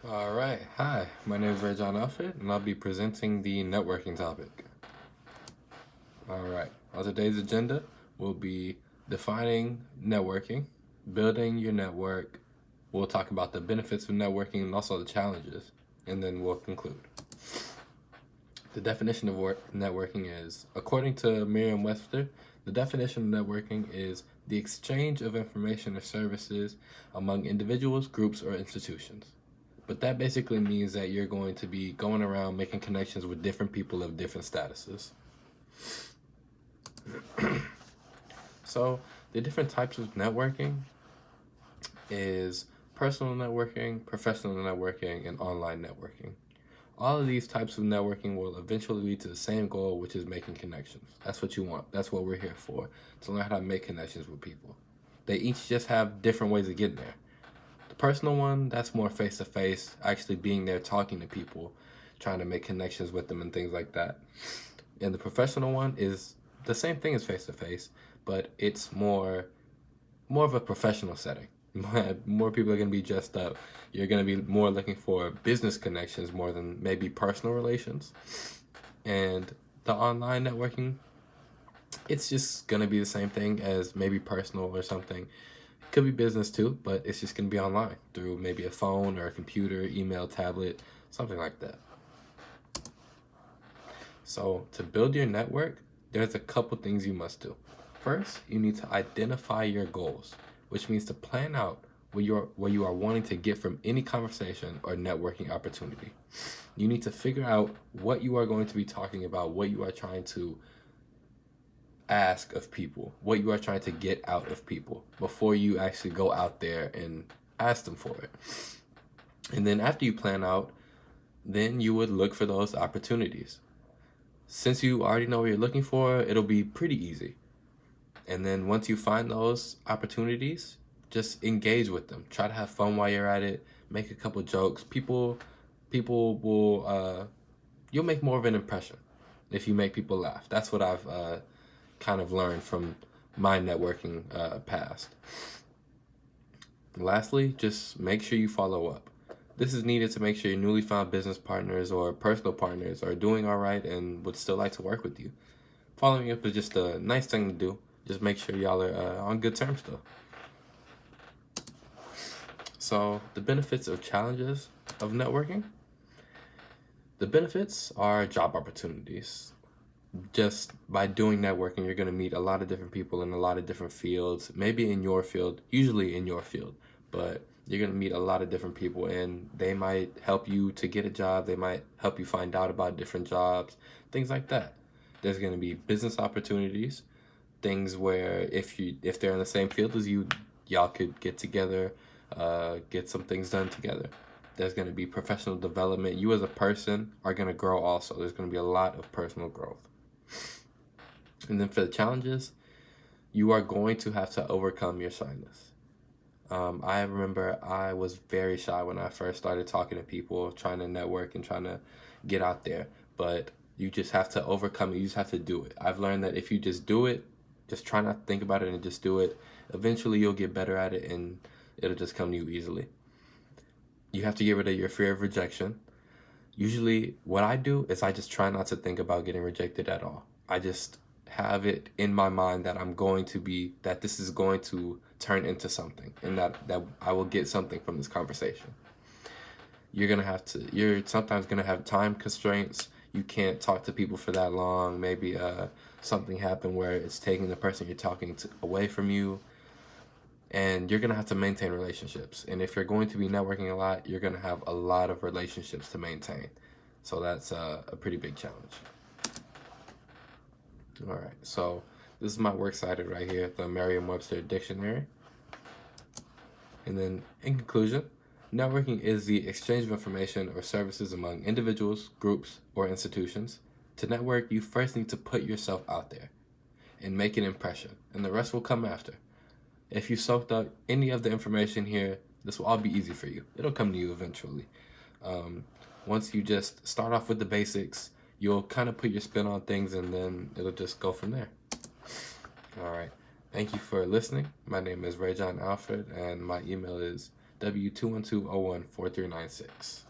All right. Hi, my name is Ray John Alfred, and I'll be presenting the networking topic. All right. On today's agenda, we'll be defining networking, building your network. We'll talk about the benefits of networking and also the challenges, and then we'll conclude. The definition of networking is, according to Merriam-Webster, the definition of networking is the exchange of information or services among individuals, groups, or institutions. But that basically means that you're going to be going around making connections with different people of different statuses. So the different types of networking is personal networking, professional networking, and online networking. All of these types of networking will eventually lead to the same goal, which is making connections. That's what you want. That's what we're here for, to learn how to make connections with people. They each just have different ways of getting there. The personal one, that's more face to face, actually being there, talking to people, trying to make connections with them and things like that. And the professional one is the same thing as face to face, but it's more of a professional setting. More people are going to be dressed up. You're going to be more looking for business connections more than maybe personal relations. And the online networking, it's just going to be the same thing as maybe personal or something. Could be business too, but it's just going to be online through maybe a phone or a computer, email, tablet, something like that. So to build your network, there's a couple things you must do. First, you need to identify your goals, which means to plan out what you are wanting to get from any conversation or networking opportunity. You need to figure out what you are going to be talking about, what you are trying to ask of people, what you are trying to get out of people before you actually go out there and ask them for it. And then after you plan out, then you would look for those opportunities. Since you already know what you're looking for, it'll be pretty easy. And then once you find those opportunities, just engage with them. Try to have fun while you're at it. Make a couple jokes. People will you'll make more of an impression if you make people laugh. That's what I've kind of learned from my networking past. And lastly, just make sure you follow up. This is needed to make sure your newly found business partners or personal partners are doing all right and would still like to work with you. Following up is just a nice thing to do. Just make sure y'all are on good terms still. So the benefits of challenges of networking. The benefits are job opportunities. Just by doing networking, you're going to meet a lot of different people in a lot of different fields, maybe in your field, usually in your field, but you're going to meet a lot of different people and they might help you to get a job. They might help you find out about different jobs, things like that. There's going to be business opportunities, things where if they're in the same field as you, y'all could get together, get some things done together. There's going to be professional development. You as a person are going to grow also. There's going to be a lot of personal growth. And then for the challenges, you are going to have to overcome your shyness. I remember I was very shy when I first started talking to people, trying to network and trying to get out there. But you just have to overcome it. You just have to do it. I've learned that if you just do it, just try not to think about it and just do it, eventually you'll get better at it and it'll just come to you easily. You have to get rid of your fear of rejection. Usually, what I do is I just try not to think about getting rejected at all. I just have it in my mind that that this is going to turn into something and that I will get something from this conversation. You're sometimes gonna have time constraints. You can't talk to people for that long. Maybe something happened where it's taking the person you're talking to away from you. And you're going to have to maintain relationships. And if you're going to be networking a lot, you're going to have a lot of relationships to maintain. So that's a pretty big challenge. All right, so this is my works cited right here, the Merriam-Webster Dictionary. And then in conclusion, networking is the exchange of information or services among individuals, groups, or institutions. To network, you first need to put yourself out there and make an impression, and the rest will come after. If you soaked up any of the information here, this will all be easy for you. It'll come to you eventually. Once you just start off with the basics, you'll kind of put your spin on things and then it'll just go from there. All right. Thank you for listening. My name is Ray John Alfred and my email is W212014396.